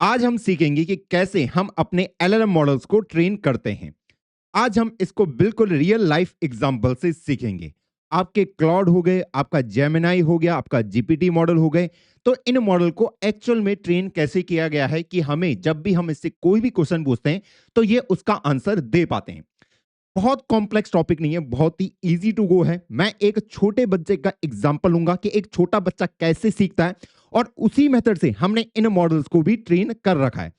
आज हम सीखेंगे कि कैसे हम अपने एलएलएम मॉडल्स को ट्रेन करते हैं। आज हम इसको बिल्कुल रियल लाइफ एग्जांपल से सीखेंगे। आपके क्लॉड हो गए, आपका जेमिनाई हो गया, आपका जीपीटी मॉडल हो गए। तो इन मॉडल को एक्चुअल में ट्रेन कैसे किया गया है कि हमें जब भी हम इससे कोई भी क्वेश्चन पूछते हैं तो ये उसका आंसर दे पाते हैं। बहुत कॉम्प्लेक्स टॉपिक नहीं है, बहुत ही इजी टू गो है। मैं एक छोटे बच्चे का एग्जांपल लूंगा कि एक छोटा बच्चा कैसे सीखता है और उसी मेथड से हमने इन मॉडल्स को भी ट्रेन कर रखा है।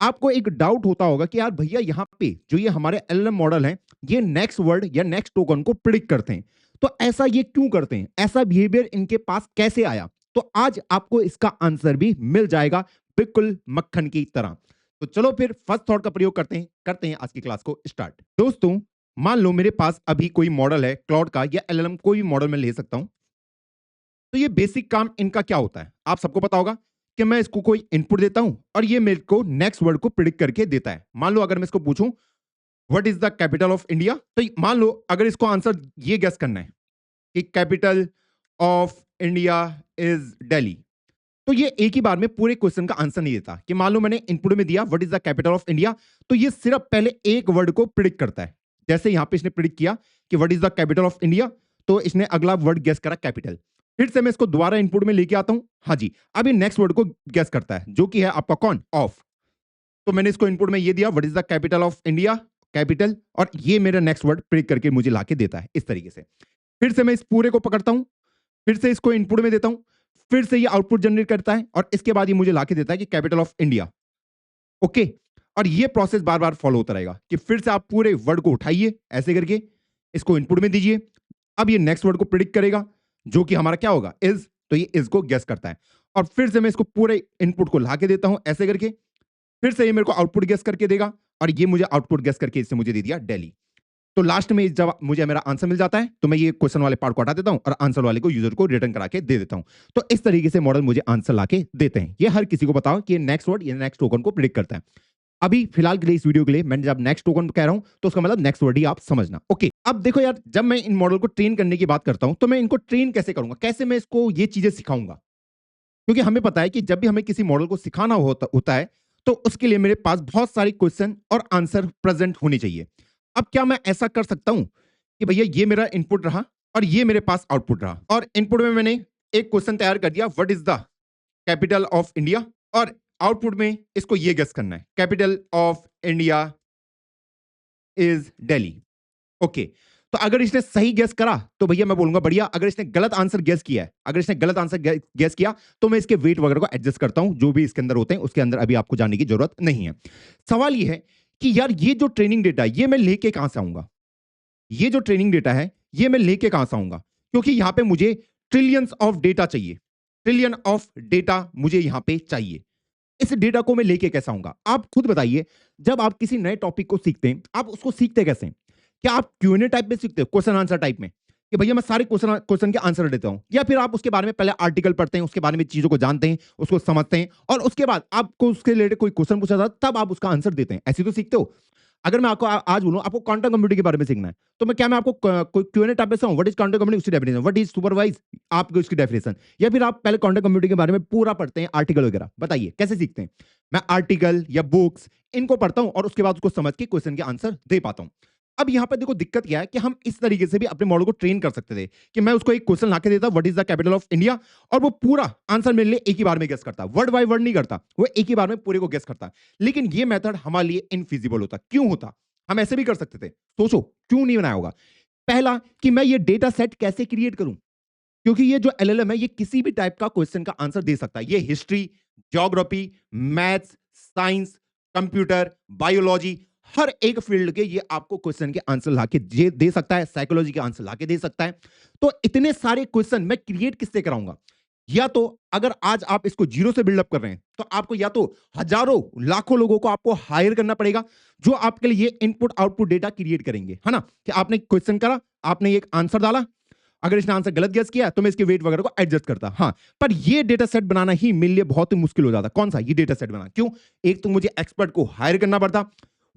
आपको एक डाउट होता होगा कि यार भैया यहाँ पे जो ये हमारे एलएलएम मॉडल हैं, ये नेक्स्ट वर्ड या नेक्स्ट टोकन को प्रिडिक्ट करते हैं। तो ऐसा ये क्यों करते हैं, ऐसा बिहेवियर इनके पास कैसे आया? तो आज आपको इसका आंसर भी मिल जाएगा, बिल्कुल मक्खन की तरह। तो चलो फिर फर्स्ट थॉट का प्रयोग करते हैं आज की क्लास को स्टार्ट। दोस्तों, मान लो मेरे पास अभी कोई मॉडल है क्लाउड का या एलएलएम, कोई भी मॉडल मैं ले सकता हूं। तो ये बेसिक काम इनका क्या होता है आप सबको पता होगा कि मैं इसको कोई इनपुट देता हूं और ये मेरे को नेक्स्ट वर्ड को प्रिडिक्ट करके देता है। मान लो अगर मैं इसको पूछूं what is the capital of India, तो मान लो अगर इसको आंसर ये गेस करना है कि capital of India is Delhi, तो ये एक ही बार में पूरे क्वेश्चन का आंसर नहीं देता। कि मान लो मैंने इनपुट में दिया what is the capital of India, तो ये सिर्फ पहले एक वर्ड को प्रिडिक्ट करता है। जैसे यहां पे इसने प्रिडिक्ट किया कि what is the capital of India, तो इसने अगला वर्ड गेस करा कैपिटल। फिर से मैं इसको दोबारा इनपुट में लेके आता हूं, हाँ जी, अब ये नेक्स्ट वर्ड को गेस करता है जो कि है आपका कौन, ऑफ। तो मैंने इसको इनपुट में ये दिया what is the capital of India, capital, और ये मेरा नेक्स्ट वर्ड प्रिडिक्ट करके मुझे लाके देता है इस तरीके से। फिर से मैं इस पूरे को पकड़ता हूं, फिर से इसको इनपुट में देता हूं, फिर से ये आउटपुट जनरेट करता है और इसके बाद ये मुझे लाके देता है कि कैपिटल ऑफ इंडिया। ओके, और ये प्रोसेस बार बार फॉलो होता रहेगा कि फिर से आप पूरे वर्ड को उठाइए ऐसे करके, इसको इनपुट में दीजिए। अब ये नेक्स्ट वर्ड को प्रिडिक्ट करेगा जो कि हमारा क्या होगा, इज, तो ये इज को गेस करता है। और फिर से मैं इसको पूरे इनपुट को लाके देता हूं ऐसे करके, फिर से ये मेरे को आउटपुट गेस करके देगा और ये मुझे आउटपुट गेस करके इससे मुझे दे दिया दिल्ली। तो लास्ट में जब मुझे मेरा आंसर मिल जाता है तो मैं ये क्वेश्चन वाले पार्ट को हटा देता हूं और आंसर वाले को यूजर को रिटर्न करा के दे देता हूं। तो इस तरीके से मॉडल मुझे आंसर लाके देते हैं। ये हर किसी को बताओ कि नेक्स्ट वर्ड या नेक्स्ट टोकन को प्रिडिक्ट करता है। अभी फिलहाल के लिए इस वीडियो के लिए मैंने जब नेक्स्ट टोकन कह रहा हूं तो उसका मतलब नेक्स्ट वर्ड ही आप समझना। ओके, अब देखो यार, जब मैं इन मॉडल को ट्रेन करने की बात करता हूं तो मैं इनको ट्रेन कैसे करूंगा, कैसे मैं इसको ये चीजें सिखाऊंगा? क्योंकि हमें पता है कि जब भी हमें किसी मॉडल को सिखाना होता है तो उसके लिए मेरे पास बहुत सारे क्वेश्चन और आंसर प्रेजेंट होने चाहिए। अब क्या मैं ऐसा कर सकता हूं कि भैया ये मेरा इनपुट रहा और ये मेरे पास आउटपुट रहा, और इनपुट में मैंने एक क्वेश्चन तैयार कर दिया what is the capital of India, और आउटपुट में इसको ये गेस करना है capital of India is Delhi. Okay, तो अगर इसने सही गेस करा तो भैया मैं बोलूंगा बढ़िया। अगर इसने गलत आंसर गेस किया है, अगर इसने गलत आंसर गेस किया तो मैं इसके वेट वगैरह को एडजस्ट करता हूं, जो भी इसके अंदर होते हैं उसके अंदर अभी आपको जानने की जरूरत नहीं है। सवाल ये है कि यार ये जो ट्रेनिंग डेटा है ये मैं लेके कहां से आऊंगा? ये जो ट्रेनिंग डेटा है ये मैं लेके कहां से आऊंगा? क्योंकि यहां पे मुझे ट्रिलियंस ऑफ डेटा चाहिए, ट्रिलियन ऑफ डेटा मुझे यहां पे चाहिए। इस डेटा को मैं लेके कैसे आऊंगा? आप खुद बताइए, जब आप किसी नए टॉपिक को सीखते हैं आप उसको सीखते कैसे हैं? क्या आप क्यूएनए टाइप में सीखते हो, क्वेश्चन आंसर टाइप में, कि भैया मैं सारे क्वेश्चन के आंसर देता हूं, या फिर आप उसके बारे में पहले आर्टिकल पढ़ते हैं, उसके बारे में चीजों को जानते हैं, उसको समझते हैं और उसके बाद आपको उसके रिलेटेड कोई क्वेश्चन पूछा जाता तब आप उसका आंसर देते हैं? ऐसे तो सीखते हो। अगर मैं आपको आज बोलूं आपको क्वांटम कंप्यूटिंग के बारे में सीखना है तो मैं आपको कोई क्यूएनए टाइप में से व्हाट इज क्वांटम कंप्यूटिंग, उसकी डेफिनेशन, व्हाट इज सुपरवाइज, आपको इसकी डेफिनेशन, या फिर आप पहले क्वांटम कंप्यूटिंग के बारे में पूरा पढ़ते हैं आर्टिकल वगैरह? बताइए कैसे सीखते हैं? मैं आर्टिकल या बुक्स इनको पढ़ता हूं और उसके बाद उसको समझ के क्वेश्चन के आंसर दे पाता हूं। अब यहां पर देखो दिक्कत क्या है कि हम इस तरीके से भी अपने मॉडल को ट्रेन कर सकते थे कि मैं उसको एक क्वेश्चन लाके देता what is the capital of India और वो पूरा आंसर मेरे लिए एक ही बार में गेस करता, वर्ड बाय वर्ड नहीं करता, वो एक ही बार में पूरे को गेस करता। लेकिन ये मेथड हमारे लिए इनफिजिबल होता। क्यों होता? हम ऐसे भी कर सकते थे, सोचो क्यों नहीं बनाया होगा। पहला कि मैं ये डेटा सेट कैसे क्रिएट करूं, क्योंकि ये जो एलएलएम है ये किसी भी टाइप का क्वेश्चन का आंसर दे सकता है। ये history, geography, maths, science, computer, biology, हर एक फील्ड के ये आपको क्वेश्चन के आंसर लाके दे सकता है, साइकोलॉजी के आंसर लाके दे सकता है। तो इतने सारे क्वेश्चन मैं क्रिएट किससे कराऊंगा? या तो अगर आज आप इसको जीरो से बिल्डअप कर रहे हैं तो आपको या तो हजारों लाखों लोगों को आपको हायर करना पड़ेगा जो आपके लिए ये इनपुट आउटपुट डेटा क्रिएट करेंगे, है ना? कि आपने क्वेश्चन करा, आपने एक आंसर डाला, अगर इसने आंसर गलत गेस किया तो मैं इसके वेट वगैरह को एडजस्ट करता। हाँ, पर ये डेटा सेट बनाना ही मेरे लिए बहुत ही मुश्किल हो जाता। कौन सा? ये डेटा सेट बनाना। क्यों? एक तो मुझे एक्सपर्ट को हायर करना पड़ता,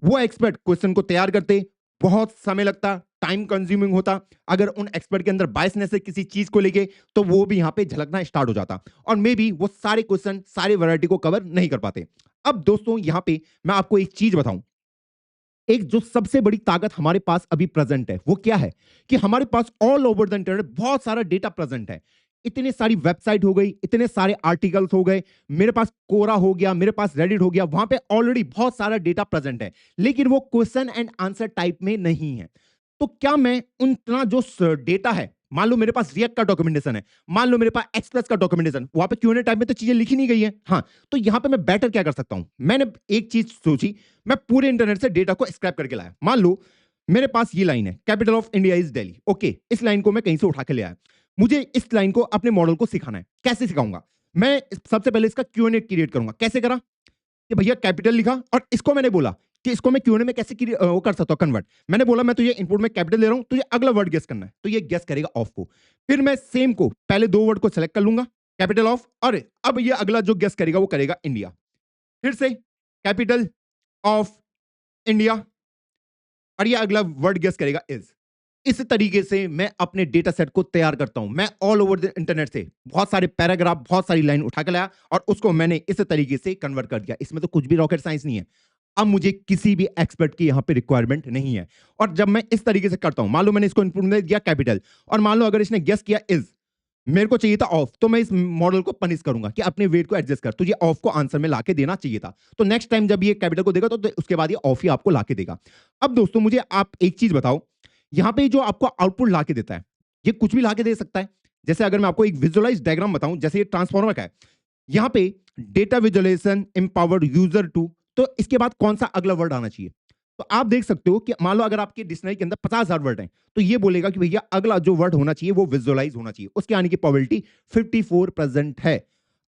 वो एक्सपर्ट क्वेश्चन को तैयार करते बहुत समय लगता, टाइम कंज्यूमिंग होता, अगर उन एक्सपर्ट के अंदर बायसनेस है किसी चीज को लेके, तो वो भी यहां पे झलकना स्टार्ट हो जाता और मे बी वो सारे क्वेश्चन सारे वैरायटी को कवर नहीं कर पाते। अब दोस्तों यहां पे मैं आपको एक चीज बताऊं, एक जो सबसे बड़ी ताकत हमारे पास अभी प्रेजेंट है वो क्या है कि हमारे पास ऑल ओवर द इंटरनेट बहुत सारा डेटा प्रेजेंट है। इतनी सारी वेबसाइट हो गई, इतने सारे आर्टिकल्स हो गए, मेरे पास कोरा हो गया, मेरे पास रेडिट हो गया, वहां पे ऑलरेडी बहुत सारा डेटा प्रेजेंट है, लेकिन वो क्वेश्चन एंड आंसर टाइप में नहीं है। तो क्या मैं उतना जो डेटा है, मान लो मेरे पास रिएक्ट का डॉक्यूमेंटेशन है, मान लो मेरे पास एक्सप्रेस का डॉक्यूमेंटेशन, वहां पे क्यूएनए टाइप में तो चीजें लिखी नहीं गई है। हाँ, तो यहां पे मैं बेटर क्या कर सकता हूं, मैंने एक चीज सोची, मैं पूरे इंटरनेट से डेटा को स्क्रैप करके लाया। मान लो मेरे पास ये लाइन है, capital of India is Delhi. Okay, इस लाइन को मैं कहीं से उठा के ले आया, मुझे इस लाइन को अपने मॉडल को सिखाना है। कैसे सिखाऊंगा, मैं सबसे पहले इसका क्यूएनए क्रिएट करूंगा। कैसे करा कि भैया कैपिटल लिखा और इसको मैंने बोला कि इसको मैं क्यूएनए में कैसे वो कर सकता हूं कन्वर्ट। मैंने बोला मैं तुझे इनपुट में कैपिटल दे रहा हूं, तुझे अगला वर्ड गेस करना है, तो ये गेस करेगा ऑफ को। फिर मैं सेम को पहले दो वर्ड को सेलेक्ट कर लूंगा, कैपिटल ऑफ, और अब ये अगला जो गेस करेगा वो करेगा इंडिया। फिर से कैपिटल ऑफ इंडिया, और ये अगला वर्ड गेस करेगा इज। इस तरीके से मैं अपने डेटा सेट को तैयार करता हूं। मैं ऑल ओवर द इंटरनेट से बहुत सारे पैराग्राफ, बहुत सारी लाइन उठा के लाया और उसको मैंने इस तरीके से कन्वर्ट कर दिया। इसमें तो कुछ भी रॉकेट साइंस नहीं है। अब मुझे किसी भी एक्सपर्ट की यहां पे रिक्वायरमेंट नहीं है। और जब मैं इस तरीके से करता हूं, मान लो मैंने इसको इनपुट में दिया कैपिटल, और मान लो अगर इसने गेस किया इज, मेरे को चाहिए था ऑफ, तो मैं इस मॉडल को पनिश करूंगा कि अपने वेट को एडजस्ट कर, तुझे ऑफ को आंसर में लाके देना चाहिए था। तो नेक्स्ट टाइम जब ये कैपिटल को देगा तो उसके बाद ये ऑफ ही आपको लाके देगा। अब दोस्तों मुझे आप एक चीज बताओ, यहां पे जो आपको आउटपुट लाके देता है, ये कुछ भी लाके दे सकता है। जैसे अगर मैं आपको एक विजुअलाइज डायग्राम बताऊं, जैसे ये ट्रांसफॉर्मर का है, यहां पे data visualisation empowered user to, तो इसके बाद कौन सा अगला वर्ड आना चाहिए। तो आप देख सकते हो कि मान लो अगर आपके डिक्शनरी के अंदर 50,000 वर्ड हैं, तो ये बोलेगा कि भैया अगला जो वर्ड होना चाहिए वो विजुअलाइज होना चाहिए, उसके आने की प्रोबेबिलिटी 54% है।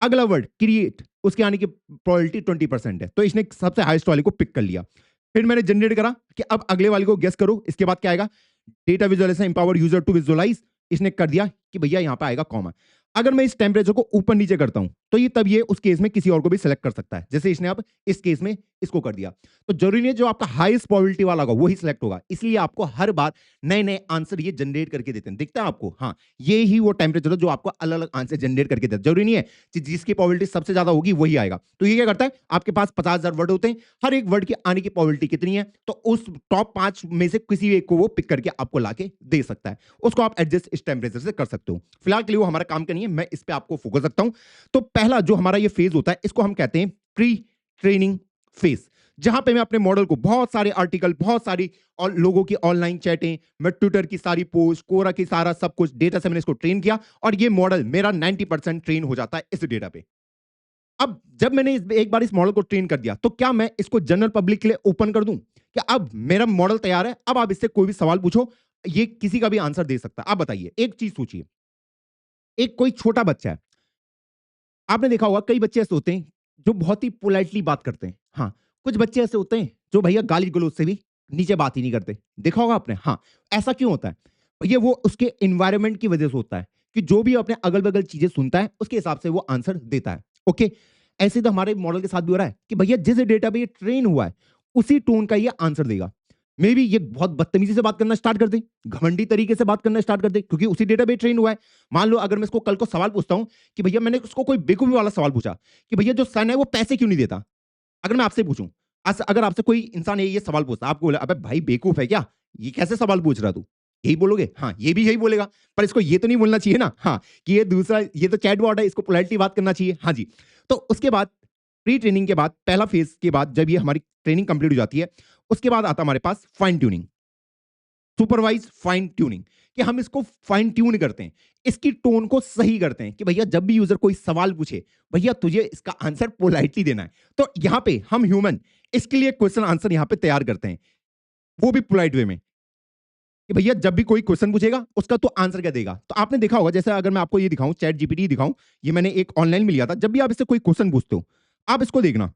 अगला वर्ड क्रिएट, उसके आने की प्रोबेबिलिटी 20% है। तो इसने सबसे हाईएस्ट वाले को पिक कर लिया। फिर मैंने जनरेट करा कि अब अगले वाले को गेस करो, इसके बाद क्या आएगा, data visualisation empower user to visualise. इसने कर दिया कि भैया यहां पे आएगा कॉमा। अगर मैं इस टेम्परेचर को ऊपर नीचे करता हूं, तो ये तब ये उस केस में किसी और को भी सिलेक्ट कर सकता है। जैसे इसने अब इस केस में इसको कर दिया, तो जरूरी नहीं है जो आपका हाईएस्ट प्रोबेबिलिटी वाला होगा वही सिलेक्ट होगा। इसलिए आपको हर बार नए नए आंसर ये जनरेट करके देते हैं, दिखता है आपको। हाँ, ये ही वो टेम्परेचर है जो आपको अलग अलग आंसर जनरेट करके देता है। जरूरी नहीं है कि जिसकी प्रोबेबिलिटी सबसे ज्यादा होगी वही आएगा। तो ये क्या करता है, आपके पास 50,000 वर्ड होते हैं, हर एक वर्ड के आने की प्रोबेबिलिटी कितनी है, तो उस टॉप 5 में से किसी एक को वो पिक करके आपको लाके दे सकता है। उसको आप एडजस्ट इस टेम्परेचर से कर सकते हो। फिलहाल के लिए वो हमारा काम का नहीं है, मैं इस पे आपको फोकस रखता हूं। तो पहला जो हमारा ये फेज होता है, इसको हम कहते हैं प्री ट्रेनिंग फेज, जहां पे मैं अपने मॉडल को बहुत सारे आर्टिकल, बहुत सारी और लोगों की ऑनलाइन चैटें, मैं ट्विटर की सारी पोस्ट, कोरा की सारा सब कुछ डेटा से मैंने इसको ट्रेन किया, और ये मॉडल मेरा 90% ट्रेन हो जाता है इस डेटा पे। अब जब मैंने एक बार इस मॉडल को ट्रेन कर दिया, तो क्या मैं इसको जनरल पब्लिक के लिए ओपन कर दूं कि अब मेरा मॉडल तैयार है, अब आप इससे कोई भी सवाल पूछो, ये किसी का भी आंसर दे सकता है। आप बताइए, एक चीज सोचिए, एक कोई छोटा बच्चा है, आपने देखा होगा कई बच्चे ऐसे होते हैं जो बहुत ही पोलाइटली बात करते हैं। हाँ, कुछ बच्चे ऐसे होते हैं जो भैया गाली गलौज से भी नीचे बात ही नहीं करते, देखा होगा आपने। हाँ, ऐसा क्यों होता है, ये वो उसके एनवायरनमेंट की वजह से होता है कि जो भी अपने अगल बगल चीजें सुनता है उसके हिसाब से वो आंसर देता है। ओके, ऐसे तो हमारे मॉडल के साथ भी हो रहा है कि भैया जिस डेटा पे ये ट्रेन हुआ है उसी टोन का ये आंसर देगा। मे बी ये बहुत बदतमीजी से बात करना स्टार्ट कर दे, घमंडी तरीके से बात करना स्टार्ट कर दे, क्योंकि उसी डेटा पे ट्रेन हुआ है। मान लो अगर मैं इसको कल को सवाल पूछता हूं कि भैया, मैंने उसको कोई बेवकूफी वाला सवाल पूछा कि भैया जो सन है वो पैसे क्यों नहीं देता, अगर मैं आपसे पूछूं, अगर आपसे कोई इंसान ये सवाल पूछता, आपको बोला अबे भाई बेवकूफ है क्या, ये कैसे सवाल पूछ रहा तू, यही बोलोगे। हाँ, ये भी यही बोलेगा, पर इसको ये तो नहीं बोलना चाहिए ना, हाँ, कि ये दूसरा, ये तो चैटबॉट है, इसको पोलाइटली बात करना चाहिए। हाँ जी। तो उसके बाद प्री ट्रेनिंग के बाद, पहला फेज के बाद जब ये हमारी ट्रेनिंग कंप्लीट हो जाती है, उसके बाद आता हमारे पास fine tuning, supervise fine tuning, कि हम इसको फाइन ट्यून करते हैं, इसकी टोन को सही करते हैं कि भैया जब भी यूजर कोई सवाल पूछे, भैया तुझे इसका आंसर पोलाइटली देना है। तो यहां पे हम ह्यूमन इसके लिए क्वेश्चन आंसर यहां पे तैयार करते हैं, वो भी पोलाइट वे में, कि भैया जब भी कोई क्वेश्चन पूछेगा उसका तो आंसर क्या देगा। तो आपने देखा होगा, जैसे अगर मैं आपको ये दिखाऊं, चैट जीपीटी दिखाऊं, ये मैंने एक ऑनलाइन में लिया था, जब भी आप इससे कोई क्वेश्चन पूछते हो, आप इसको देखना,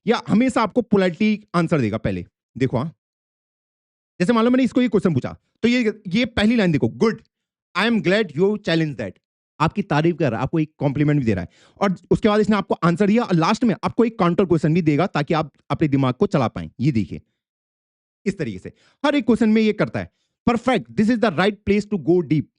या हमेशा आपको पोलाइटली आंसर देगा। पहले देखो, हाँ, जैसे मान लो मैंने इसको ये क्वेश्चन पूछा, तो ये पहली लाइन देखो, good, I am glad you challenge that, आपकी तारीफ कर रहा है, आपको एक कॉम्प्लीमेंट भी दे रहा है, और उसके बाद इसने आपको आंसर दिया, और लास्ट में आपको एक काउंटर क्वेश्चन भी देगा ताकि आप अपने दिमाग को चला पाएं। ये देखिए, इस तरीके से हर एक क्वेश्चन में ये करता है। Perfect, this is the right place to go deep.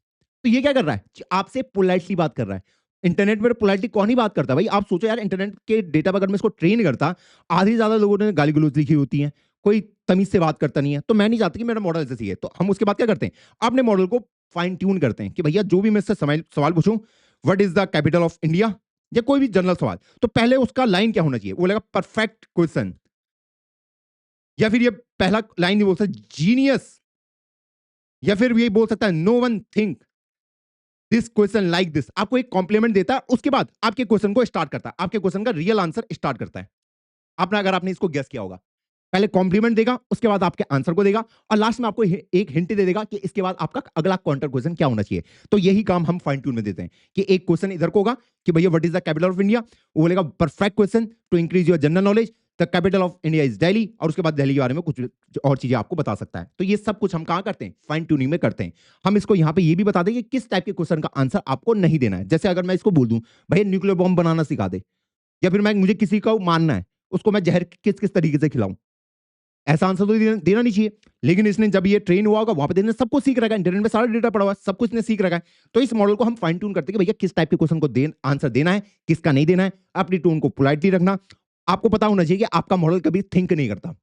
तो ये क्या कर रहा है, आपसे पोलाइटली बात कर रहा है। इंटरनेट पर पोलाइटली कौन ही बात करता है भाई? आप सोचो यार, इंटरनेट के डेटा पर अगर मैं इसको ट्रेन करता, आधी से ज्यादा लोगों ने गाली गलौज लिखी होती है, कोई तमीज से बात करता नहीं है। तो मैं नहीं चाहता कि मेरा मॉडल ऐसे ही है। तो हम उसके बाद क्या करते हैं, अपने मॉडल को फाइन ट्यून करते हैं कि भैया जो भी मैं इससे सवाल पूछूं, what is the capital of India, या कोई भी जनरल सवाल, तो पहले उसका लाइन क्या होना चाहिए, वो बोलेगा परफेक्ट क्वेश्चन, या फिर ये पहला लाइन नहीं बोल सकता जीनियस, या फिर ये बोल सकता है no one think this question like this. आपको एक कॉम्प्लीमेंट देता है, उसके बाद आपके क्वेश्चन को स्टार्ट करता है, आपके क्वेश्चन का रियल आंसर स्टार्ट करता है। आपने, अगर आपने इसको गेस किया होगा, पहले कॉम्प्लीमेंट देगा, उसके बाद आपके आंसर को देगा, और लास्ट में आपको एक हिंट दे देगा कि इसके बाद आपका अगला काउंटर क्वेश्चन क्या होना चाहिए। तो यही काम हम फाइन ट्यून में देते हैं कि एक क्वेश्चन इधर को होगा कि भैया what is the capital of India, वो बोलेगा perfect question to increase your general knowledge, the capital of India is Delhi, और उसके बाद दिल्ली के बारे में कुछ और चीजें आपको बता सकता है। तो ये सब कुछ हम कहां करते हैं, फाइन ट्यूनिंग में करते हैं। हम इसको यहां पे ये भी बता दें कि किस टाइप के क्वेश्चन का आंसर आपको नहीं देना है। जैसे अगर मैं इसको बोल दूं भैया न्यूक्लियर बॉम्ब बनाना सिखा दे, या फिर मैं, मुझे किसी को मानना है, उसको मैं जहर किस किस तरीके से खिलाऊं, ऐसा आंसर तो देना नहीं चाहिए। लेकिन इसने जब ये ट्रेन हुआ होगा, वहां पे सब कुछ सीख रखा है, इंटरनेट में सारा डेटा पड़ा हुआ है, सब कुछ इसने सीख रखा है। तो इस मॉडल को हम फाइन ट्यून करते हैं कि भैया किस टाइप के क्वेश्चन को आंसर देना है, किसका नहीं देना है। अपनी टोन को पोलाइटली रखना। आपको पता होना चाहिए कि आपका मॉडल कभी थिंक नहीं करता।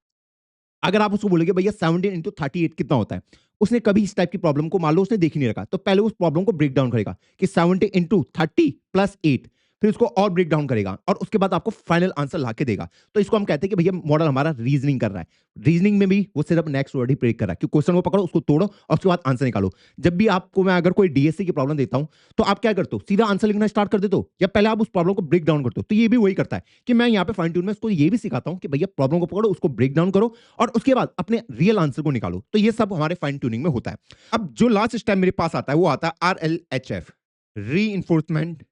अगर आप उसको बोलेंगे भैया 17 इंटू 38 कितना होता है, उसने कभी इस टाइप की प्रॉब्लम को, मान लो उसने देख ही नहीं रखा, तो पहले उस प्रॉब्लम को ब्रेक डाउन करेगा कि 70 इंटू 30 प्लस 8, फिर उसको और ब्रेक डाउन करेगा, और उसके बाद आपको फाइनल आंसर लाके देगा। तो इसको हम कहते हैं कि भैया मॉडल हमारा रीजनिंग कर रहा है। रीजनिंग में भी वो सिर्फ नेक्स्ट वर्ड ही ब्रेक कर रहा है कि क्वेश्चन को पकड़ो, उसको तोड़ो, और उसके बाद आंसर निकालो। जब भी आपको मैं अगर कोई डीएससी की प्रॉब्लम देता हूं, तो आप क्या करते हो, सीधा आंसर लिखना स्टार्ट कर देते हो, या पहले आप उस प्रॉब्लम को ब्रेक डाउन करते हो? तो ये भी वही करता है कि मैं यहाँ पे फाइन ट्यून में उसको ये भी सिखाता हूँ कि भैया प्रॉब्लम को पकड़ो, उसको ब्रेक डाउन करो, और उसके बाद अपने रियल आंसर को निकालो। तो ये सब हमारे फाइन ट्यूनिंग में होता है। अब जो लास्ट स्टेप मेरे पास आता है, वो आता है RLHF, री enforcement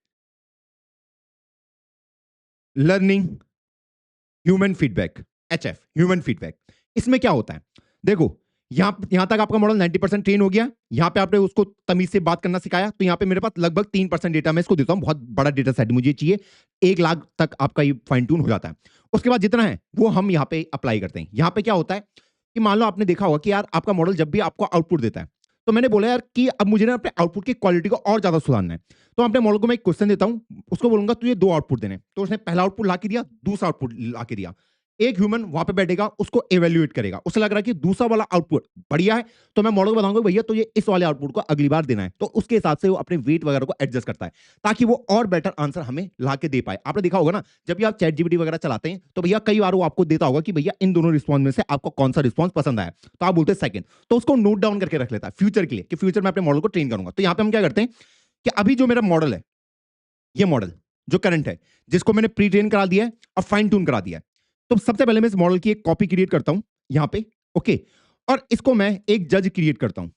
learning human feedback. HF human feedback. इसमें क्या होता है, देखो, यहां तक आपका मॉडल 90% ट्रेन हो गया, यहां पे आपने उसको तमीज से बात करना सिखाया, तो यहां पे मेरे पास लगभग 3% डेटा मैं इसको देता हूं, बहुत बड़ा डेटा सेट मुझे चाहिए, 1 लाख तक आपका ये फाइन ट्यून हो जाता है। उसके बाद जितना है वो हम यहाँ पे अप्लाई करते हैं। यहाँ पे क्या होता है कि मान लो आपने देखा होगा कि यार आपका मॉडल जब भी आपको आउटपुट देता है, तो मैंने बोला यार कि अब मुझे ना अपने आउटपुट की क्वालिटी को और ज्यादा सुधारना है। तो अपने मॉडल को मैं एक क्वेश्चन देता हूं, उसको बोलूंगा तुझे 2 आउटपुट देने, तो उसने पहला आउटपुट ला के दिया, दूसरा आउटपुट ला के दिया। एक ह्यूमन वहां पे बैठेगा, उसको एवेल्युएट करेगा, उसे लग रहा है कि दूसरा वाला आउटपुट बढ़िया है, तो मैं मॉडल को बताऊंगा भैया तो ये इस वाले आउटपुट को अगली बार देना है। तो उसके हिसाब से वो अपने वेट वगैरह को एडजस्ट करता है, ताकि वो और बेटर आंसर हमें ला के दे पाए। आपने देखा होगा ना, जब भी आप चैट जीपीटी वगैरह चलाते हैं, तो भैया कई बार वो आपको देता होगा कि भैया इन दोनों रिस्पॉन्स में से आपको कौन सा रिस्पॉन्स पसंद आया, तो आप बोलते हैं सेकंड, तो उसको नोट डाउन करके रख लेता है फ्यूचर के लिए कि फ्यूचर में अपने मॉडल को ट्रेन करूंगा। तो यहाँ पे हम क्या करते हैं कि अभी जो मेरा मॉडल है, ये मॉडल जो करंट है, जिसको मैंने प्री ट्रेन करा दिया है और फाइन ट्यून करा दिया है, तो सबसे पहले मैं इस मॉडल की एक कॉपी क्रिएट करता हूं यहां पे, ओके, और इसको मैं एक जज क्रिएट करता हूं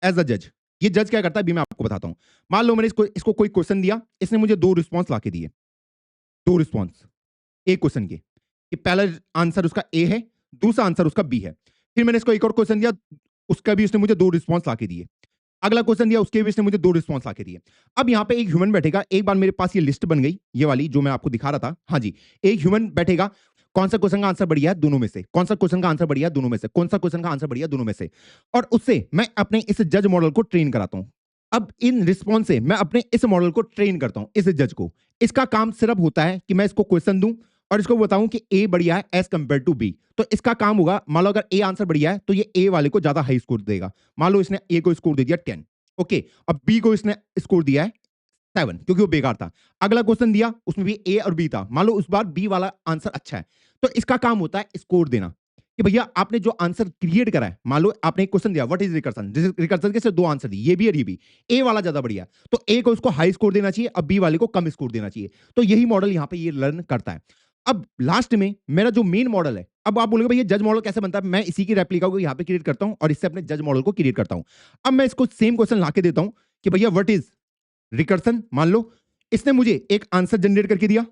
एज अ जज। ये जज क्या करता है अभी मैं आपको बताता हूं। मान लो मैंने इसको कोई क्वेश्चन दिया, इसने मुझे 2 रिस्पॉन्स लाके दिए, 2 रिस्पॉन्स एक क्वेश्चन के, कि पहला आंसर उसका ए है, दूसरा आंसर उसका बी है। फिर मैंने इसको एक और क्वेश्चन दिया, उसका भी उसने मुझे 2 रिस्पॉन्स लाके दिए। अगला क्वेश्चन दिया, उसके भी इसने मुझे 2 रिस्पॉन्स लाके दिए। अब यहाँ पे एक ह्यूमन बैठेगा, एक बार मेरे पास ये लिस्ट बन गई, ये वाली जो मैं आपको दिखा रहा था, हाँ जी, एक ह्यूमन बैठेगा, कौन सा क्वेश्चन का आंसर बढ़िया है दोनों में से, कौन सा क्वेश्चन का आंसर बढ़िया है दोनों में से, कौन सा क्वेश्चन का आंसर बढ़िया है दोनों में से, और उससे मैं अपने इस जज मॉडल को ट्रेन कराता हूं। अब इन रिस्पॉन्स से मैं अपने इस मॉडल को ट्रेन करता हूं, इस जज को। इसका काम सिर्फ होता है कि मैं इसको क्वेश्चन दूं और इसको बताऊं कि ए बढ़िया है एज कंपेयर टू बी। तो इसका काम होगा, मान लो अगर ए आंसर बढ़िया है, तो ये ए वाले को ज्यादा हाई स्कोर देगा। मान लो इसने ए को स्कोर दे दिया 10, ओके, अब बी को इसने स्कोर दिया है 7, क्योंकि वो बेकार था। अगला क्वेश्चन दिया, उसमें भी ए और बी था, मान लो उस बार बी वाला आंसर अच्छा है, तो इसका काम होता है स्कोर देना कि भैया आपने जो आंसर क्रिएट करा है, मान लो आपने एक क्वेश्चन दिया व्हाट इज रिकर्सन, रिकर्सन के सिर्फ 2 आंसर दिए, ये भी और ये भी, ए वाला ज्यादा बढ़िया, तो ए को उसको हाई स्कोर देना चाहिए, अब बी वाले को कम स्कोर देना चाहिए। तो यही मॉडल यहाँ पे ये लर्न करता है। अब लास्ट में मेरा जो मेन मॉडल है, अब आप बोलोगे भैया जज मॉडल कैसे बनता है, मैं इसी की रेप्लिका को यहाँ पे क्रिएट करता हूँ और इससे अपने जज मॉडल को क्रिएट करता हूँ। अब मैं इसको सेम क्वेश्चन लाके देता हूँ कि भैया व्हाट इज रिकर्सन, मान लो इसने मुझे एक आंसर जनरेट करके दिया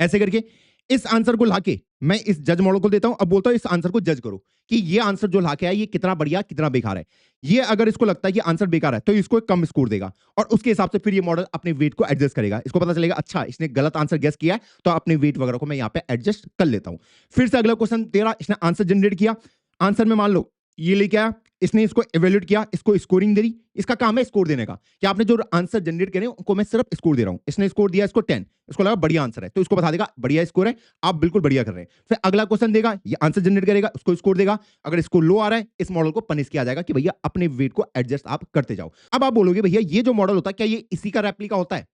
ऐसे करके, इस आंसर को लाके मैं इस जज मॉडल को देता हूं, अब बोलता हूं इस आंसर को जज करो कि ये आंसर जो लाके आया ये कितना बढ़िया कितना बेकार है। ये अगर इसको लगता है कि आंसर बेकार है, तो इसको एक कम स्कोर देगा, और उसके हिसाब से फिर ये मॉडल अपने वेट को एडजस्ट करेगा। इसको पता चलेगा अच्छा इसने गलत आंसर गेस किया है, तो अपने वेट वगैरह को मैं यहाँ पे एडजस्ट कर लेता हूं। फिर से अगला क्वेश्चन तेरा, इसने आंसर जनरेट किया, आंसर में मान लो ये लेके आया, इसने इसको इवेल्यूएट किया, इसको स्कोरिंग दे दी। इसका काम है स्कोर देने का, कि आपने जो आंसर जनरेट करे उनको मैं सिर्फ स्कोर दे रहा हूं। इसने स्कोर दिया इसको 10, इसको लगा बढ़िया आंसर है, तो इसको बता देगा बढ़िया स्कोर है, आप बिल्कुल बढ़िया कर रहे हैं। फिर अगला क्वेश्चन देगा, ये आंसर जनरेट करेगा, उसको स्कोर देगा। अगर इसको लो आ रहा है, इस मॉडल को पनिश किया जाएगा कि भैया अपने वेट को एडजस्ट आप करते जाओ। अब आप बोलोगे भैया ये जो मॉडल होता है क्या ये इसी का रेप्लिका होता है?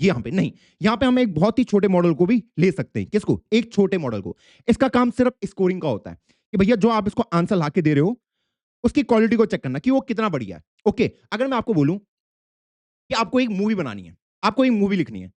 ये यहां पे नहीं, यहां पे हम एक बहुत ही छोटे मॉडल को भी ले सकते हैं। किसको? एक छोटे मॉडल को। इसका काम सिर्फ स्कोरिंग का होता है कि भैया जो आप इसको आंसर ला के दे रहे हो उसकी क्वालिटी को चेक करना कि वो कितना बढ़िया है। ओके, अगर मैं आपको बोलूं कि आपको एक मूवी बनानी है, आपको एक मूवी लिखनी है,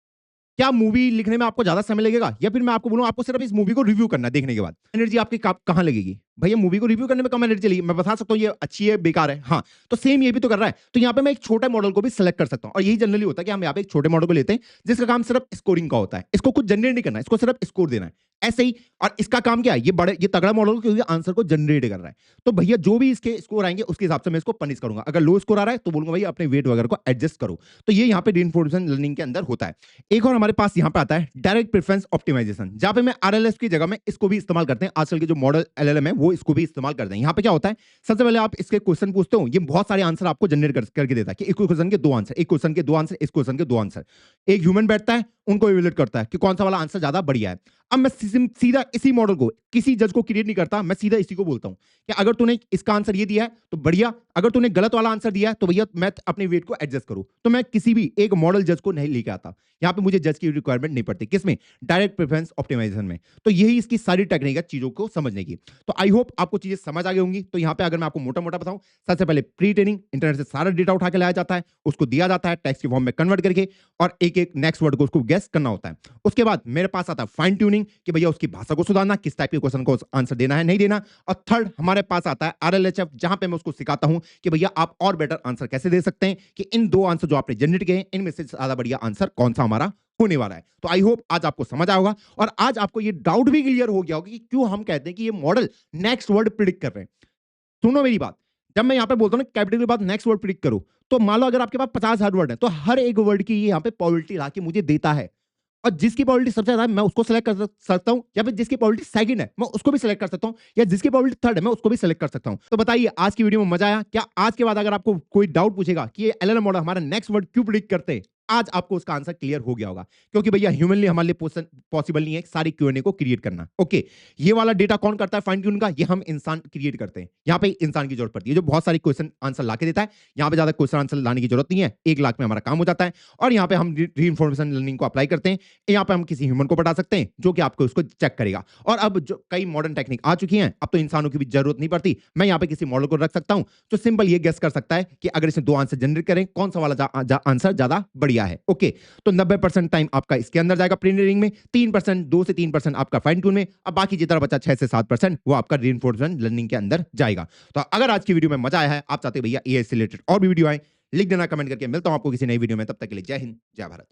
क्या मूवी लिखने में आपको ज्यादा समय लगेगा, या फिर मैं आपको बोलूं आपको सिर्फ इस मूवी को रिव्यू करना है देखने के बाद, एनर्जी आपकी कहां लगेगी? भैया मूवी को रिव्यू करने में कम एनर्जी लगेगी, मैं बता सकता हूं ये अच्छी है बेकार है। हाँ, तो सेम ये भी तो कर रहा है। तो यहाँ पे मैं एक छोटे मॉडल को भी सिलेक्ट कर सकता हूं, और यही जनरली होता है कि हम यहाँ पे एक छोटे मॉडल को लेते हैं जिसका काम सिर्फ स्कोरिंग का होता है। इसको कुछ जनरेट नहीं करना है, इसको सिर्फ स्कोर देना है ऐसे ही। और इसका काम क्या है? ये तगड़ा मॉडल क्योंकि आंसर को जनरेट कर रहा है। तो भैया जो भी इसके स्कोर आएंगे उसके हिसाब से मैं इसको पनिश करूंगा। अगर लो स्कोर आ रहा है तो बोलूंगा भैया अपने वेट वगैरह को एडजस्ट करो। तो ये यहाँ पे रीइंफोर्समेंट लर्निंग के अंदर होता है। एक और हमारे पास यहाँ पे आता है डायरेक्ट प्रेफरेंस ऑप्टिमाइजेशन, जहां पे मैं आरएलएस की जगह में इसको भी इस्तेमाल करते हैं। आजकल के जो मॉडल एलएलएम है वो इसको भी इस्तेमाल करते हैं। यहाँ पे क्या होता है, सबसे पहले आप इसके क्वेश्चन पूछते हो, ये बहुत सारे आंसर आपको जनरेट करके देता है कि एक क्वेश्चन के दो आंसर, एक क्वेश्चन के दो आंसर, इस क्वेश्चन के दो आंसर। एक ह्यूमन बैठता है, उनको इवेल्युएट करता है कि कौन सा वाला आंसर ज्यादा बढ़िया है। अब मैं सीधा इसी मॉडल को किसी जज को क्रिएट नहीं करता, मैं सीधा इसी को बोलता हूं कि अगर तूने इसका आंसर ये दिया है तो बढ़िया, अगर तूने गलत वाला आंसर दिया है तो भैया मैं अपने वेट को एडजस्ट करूं। तो मैं किसी भी एक मॉडल जज को नहीं लेके आता, यहां पे मुझे जज की रिक्वायरमेंट नहीं पड़ती। किसमें? डायरेक्ट प्रेफरेंस ऑप्टिमाइजेशन में। तो यही इसकी सारी टेक्निक है चीजों को समझने की। तो आई होप आपको चीजें समझ आ गई होंगी। तो यहां पे अगर मैं आपको मोटा मोटा बताऊं, सबसे पहले प्री ट्रेनिंग, इंटरनेट से सारा डेटा उठा के लाया जाता है, उसको दिया जाता है टेक्स्ट के फॉर्म में कन्वर्ट करके, और एक एक नेक्स्ट वर्ड को उसको गेस करना होता है। उसके बाद मेरे पास आता है फाइन ट्यूनिंग कि भैया उसकी भाषा को सुधारना, किस टाइप के क्वेश्चन को आंसर देना है नहीं देना। और थर्ड हमारे पास आता है आरएलएचएफ, जहां पे मैं उसको सिखाता हूं कि भैया आप और बेटर आंसर कैसे दे सकते हैं, कि इन दो आंसर जो आपने जनरेट किए इनमें से ज्यादा बढ़िया आंसर कौन सा हमारा होने वाला है। तो आई होप आज आपको समझ आया होगा, और आज आपको ये डाउट भी क्लियर हो गया होगा कि क्यों हम कहते हैं कि ये मॉडल नेक्स्ट वर्ड प्रिडिक्ट कर रहे हैं। सुनो मेरी बात, जब मैं यहां पे बोलता हूं ना कैपिटल के बाद नेक्स्ट वर्ड प्रिडिक्ट करो, तो मान लो अगर आपके पास 50,000 वर्ड है तो हर एक वर्ड की ये यहां पे प्रोबेबिलिटी ला के मुझे देता है। और जिसकी प्रोबेबिलिटी सबसे ज्यादा है मैं उसको सेलेक्ट कर सकता हूं, या फिर जिसकी प्रोबेबिलिटी सेकंड है मैं उसको भी सेलेक्ट कर सकता हूं, या जिसकी प्रोबेबिलिटी थर्ड है मैं उसको भी सेलेक्ट कर सकता हूं। तो बताइए आज की वीडियो में मजा आया क्या? आज के बाद अगर आपको कोई डाउट पूछेगा कि ये एलएलएम मॉडल हमारा नेक्स्ट वर्ड क्यों प्रिडिक्ट करते हैं, आज आपको उसका आंसर क्लियर हो गया होगा, क्योंकि भैया ह्यूमनली हमारे लिए पॉसिबल नहीं है सारी क्यूएनए को क्रिएट करना। ओके, ये वाला डेटा कौन करता है फाइन ट्यून का? ये हम इंसान क्रिएट करते हैं। यहाँ पे इंसान की जरूरत पड़ती है जो बहुत सारी क्वेश्चन आंसर ला के देता है। यहाँ पे ज्यादा क्वेश्चन आंसर लाने की जरूरत नहीं है, 1 लाख में हमारा काम हो जाता है। और यहाँ पे हम रीइंफॉर्मेशन लर्निंग को अप्लाई करते हैं। यहाँ पे हम किसी ह्यूमन को पढ़ा सकते हैं जो कि आपको उसको चेक करेगा। और अब जो कई मॉडर्न टेक्निक आ चुकी हैं, अब तो इंसानों की भी जरूरत नहीं पड़ती। मैं यहाँ पे किसी मॉडल को रख सकता हूँ तो सिंपल ये गेस कर सकता है कि अगर इसने दो आंसर जनरेट करें कौन सा वाला आंसर ज्यादा बढ़िया है। ओके, तो 90% टाइम आपका इसके अंदर जाएगा प्री ट्रेनिंग में, 3% 2 से 3% आपका फाइन ट्यून में, अब बाकी जितना बचा 6 से 7% वो आपका रीइंफोर्समेंट लर्निंग के अंदर जाएगा। तो अगर आज की वीडियो में मजा आया है, आप चाहते भैया एआई से रिलेटेड और भी वीडियो आए, लिख देना कमेंट करके। मिलता हूं आपको किसी नई वीडियो में, तब तक के लिए जय हिंद जय भारत।